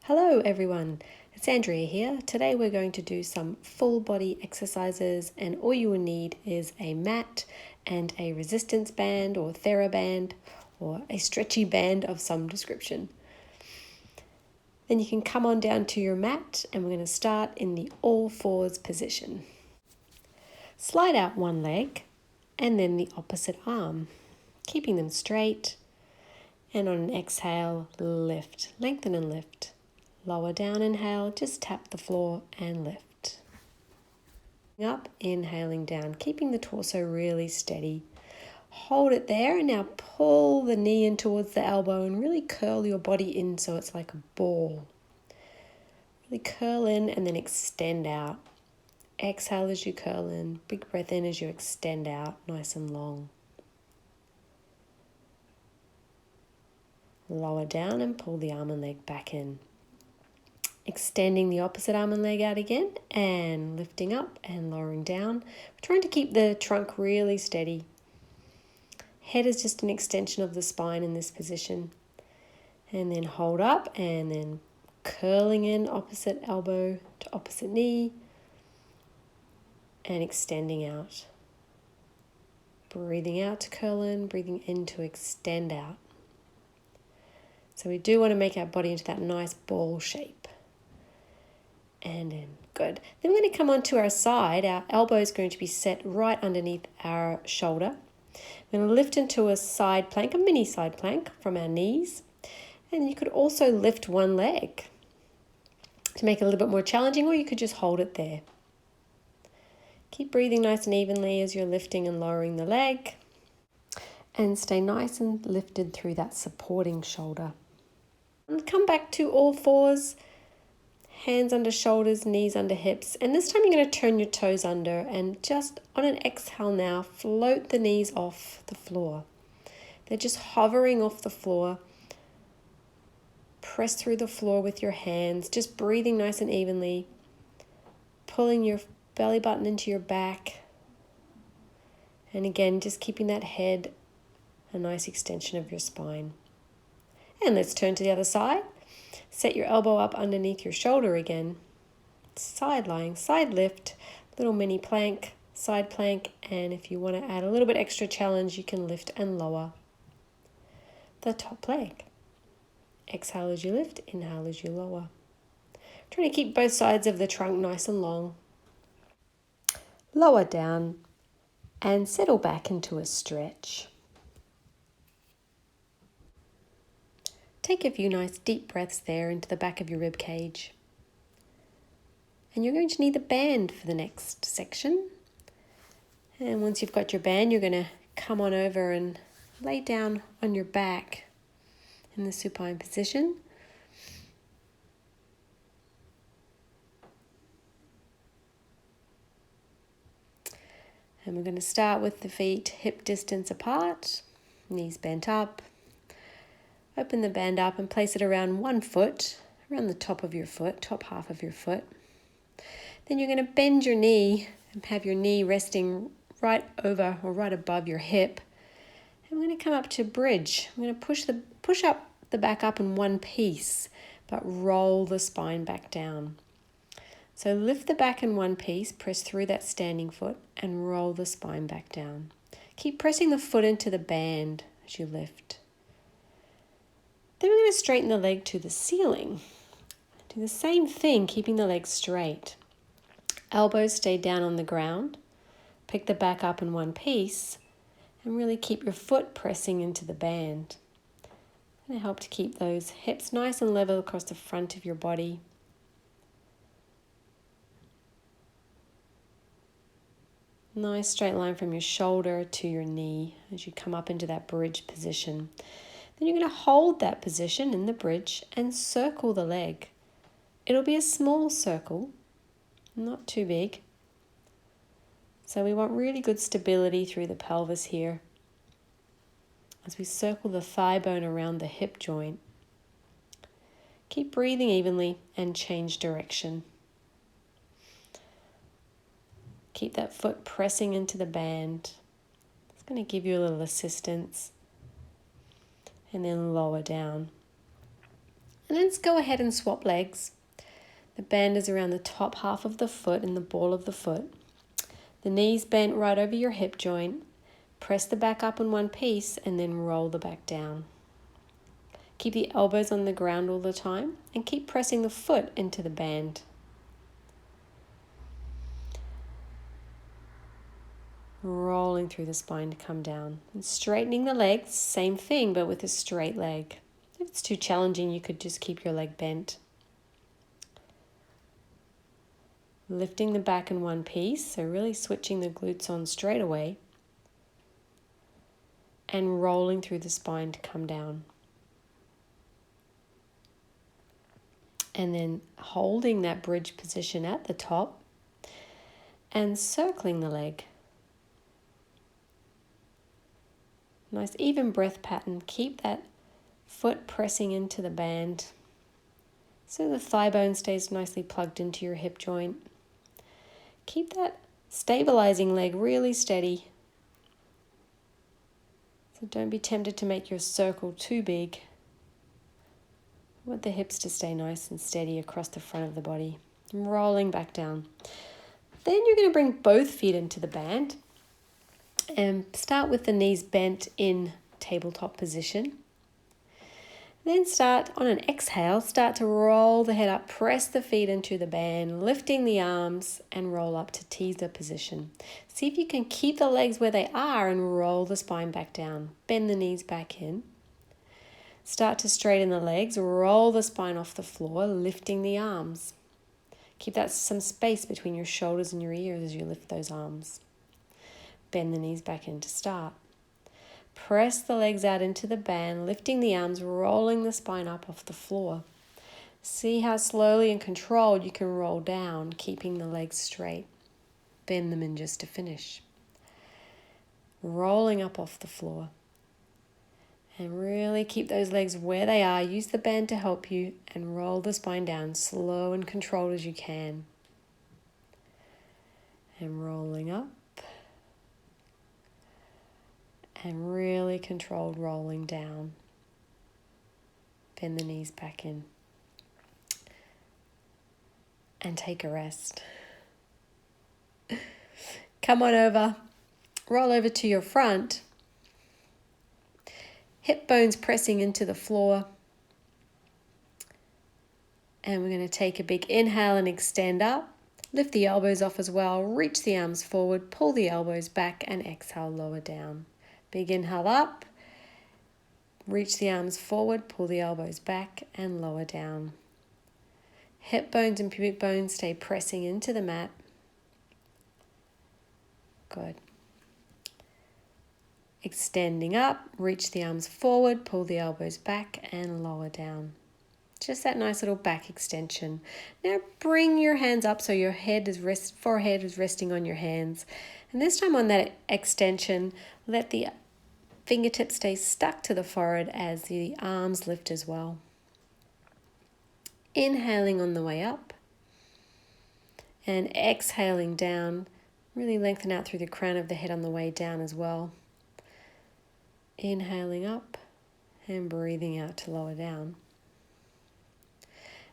Hello everyone, it's Andrea here. Today we're going to do some full body exercises, and all you will need is a mat and a resistance band or TheraBand or a stretchy band of some description. Then you can come on down to your mat and we're going to start in the all fours position. Slide out one leg and then the opposite arm, keeping them straight, and on an exhale, lift, lengthen and lift. Lower down, inhale, just tap the floor and lift. Up, inhaling down, keeping the torso really steady. Hold it there and now pull the knee in towards the elbow and really curl your body in so it's like a ball. Really curl in and then extend out. Exhale as you curl in, big breath in as you extend out, nice and long. Lower down and pull the arm and leg back in. Extending the opposite arm and leg out again and lifting up and lowering down. We're trying to keep the trunk really steady. Head is just an extension of the spine in this position. And then hold up and then curling in opposite elbow to opposite knee and extending out. Breathing out to curl in, breathing in to extend out. So we do want to make our body into that nice ball shape. And in. Good. Then we're going to come onto our side. Our elbow is going to be set right underneath our shoulder. We're going to lift into a side plank, a mini side plank from our knees. And you could also lift one leg to make it a little bit more challenging, or you could just hold it there. Keep breathing nice and evenly as you're lifting and lowering the leg. And stay nice and lifted through that supporting shoulder. And come back to all fours. Hands under shoulders, knees under hips. And this time you're going to turn your toes under and just on an exhale now, float the knees off the floor. They're just hovering off the floor. Press through the floor with your hands, just breathing nice and evenly. Pulling your belly button into your back. And again, just keeping that head a nice extension of your spine. And let's turn to the other side. Set your elbow up underneath your shoulder again. Side lying, side lift, little mini plank, side plank, and if you want to add a little bit extra challenge, you can lift and lower the top leg. Exhale as you lift, inhale as you lower. Trying to keep both sides of the trunk nice and long. Lower down and settle back into a stretch. Take a few nice deep breaths there into the back of your rib cage. And you're going to need the band for the next section. And once you've got your band, you're going to come on over and lay down on your back in the supine position. And we're going to start with the feet hip distance apart, knees bent up. Open the band up and place it around 1 foot, around the top of your foot, top half of your foot. Then you're going to bend your knee and have your knee resting right over or right above your hip. And we're going to come up to bridge. I'm going to push up the back up in one piece, but roll the spine back down. So lift the back in one piece, press through that standing foot and roll the spine back down. Keep pressing the foot into the band as you lift. Then we're going to straighten the leg to the ceiling. Do the same thing, keeping the leg straight. Elbows stay down on the ground. Pick the back up in one piece and really keep your foot pressing into the band. It's going to help to keep those hips nice and level across the front of your body. Nice straight line from your shoulder to your knee as you come up into that bridge position. Then you're going to hold that position in the bridge and circle the leg. It'll be a small circle, not too big. So we want really good stability through the pelvis here as we circle the thigh bone around the hip joint. Keep breathing evenly and change direction. Keep that foot pressing into the band. It's going to give you a little assistance. And then lower down. And let's go ahead and swap legs. The band is around the top half of the foot and the ball of the foot. The knees bent right over your hip joint. Press the back up in one piece and then roll the back down. Keep the elbows on the ground all the time and keep pressing the foot into the band. Rolling through the spine to come down. And straightening the legs, same thing but with a straight leg. If it's too challenging, you could just keep your leg bent. Lifting the back in one piece, so really switching the glutes on straight away. And rolling through the spine to come down. And then holding that bridge position at the top and circling the leg. Nice even breath pattern. Keep that foot pressing into the band so the thigh bone stays nicely plugged into your hip joint. Keep that stabilizing leg really steady. So don't be tempted to make your circle too big. I want the hips to stay nice and steady across the front of the body. Rolling back down. Then you're going to bring both feet into the band and start with the knees bent in tabletop position. Then start on an exhale, start to roll the head up, press the feet into the band, lifting the arms and roll up to teaser position. See if you can keep the legs where they are and roll the spine back down. Bend the knees back in. Start to straighten the legs, roll the spine off the floor, lifting the arms. Keep that some space between your shoulders and your ears as you lift those arms. Bend the knees back in to start. Press the legs out into the band, lifting the arms, rolling the spine up off the floor. See how slowly and controlled you can roll down, keeping the legs straight. Bend them in just to finish. Rolling up off the floor. And really keep those legs where they are. Use the band to help you and roll the spine down slow and controlled as you can. And rolling up. And really controlled rolling down. Bend the knees back in. And take a rest. Come on over. Roll over to your front. Hip bones pressing into the floor. And we're going to take a big inhale and extend up. Lift the elbows off as well. Reach the arms forward. Pull the elbows back and exhale, lower down. Big inhale up, reach the arms forward, pull the elbows back and lower down. Hip bones and pubic bones stay pressing into the mat. Good. Extending up, reach the arms forward, pull the elbows back and lower down. Just that nice little back extension. Now bring your hands up so your forehead is resting on your hands. And this time on that extension, let the fingertips stay stuck to the forehead as the arms lift as well. Inhaling on the way up. And exhaling down. Really lengthen out through the crown of the head on the way down as well. Inhaling up and breathing out to lower down.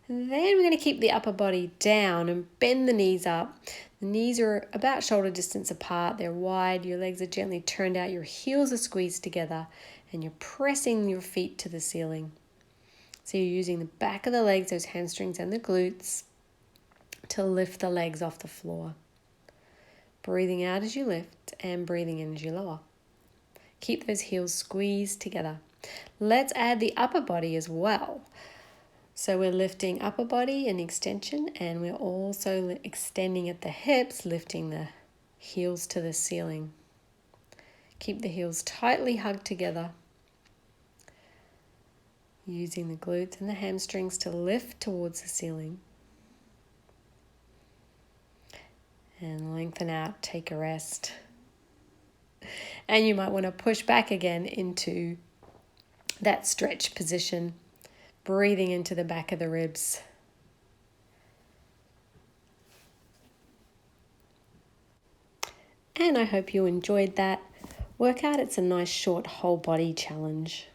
And then we're going to keep the upper body down and bend the knees up. The knees are about shoulder distance apart. They're wide. Your legs are gently turned out. Your heels are squeezed together. And you're pressing your feet to the ceiling. So you're using the back of the legs, those hamstrings and the glutes, to lift the legs off the floor. Breathing out as you lift and breathing in as you lower. Keep those heels squeezed together. Let's add the upper body as well. So we're lifting upper body and extension, and we're also extending at the hips, lifting the heels to the ceiling. Keep the heels tightly hugged together. Using the glutes and the hamstrings to lift towards the ceiling. And lengthen out, take a rest. And you might want to push back again into that stretch position. Breathing into the back of the ribs. And I hope you enjoyed that workout. It's a nice short whole body challenge.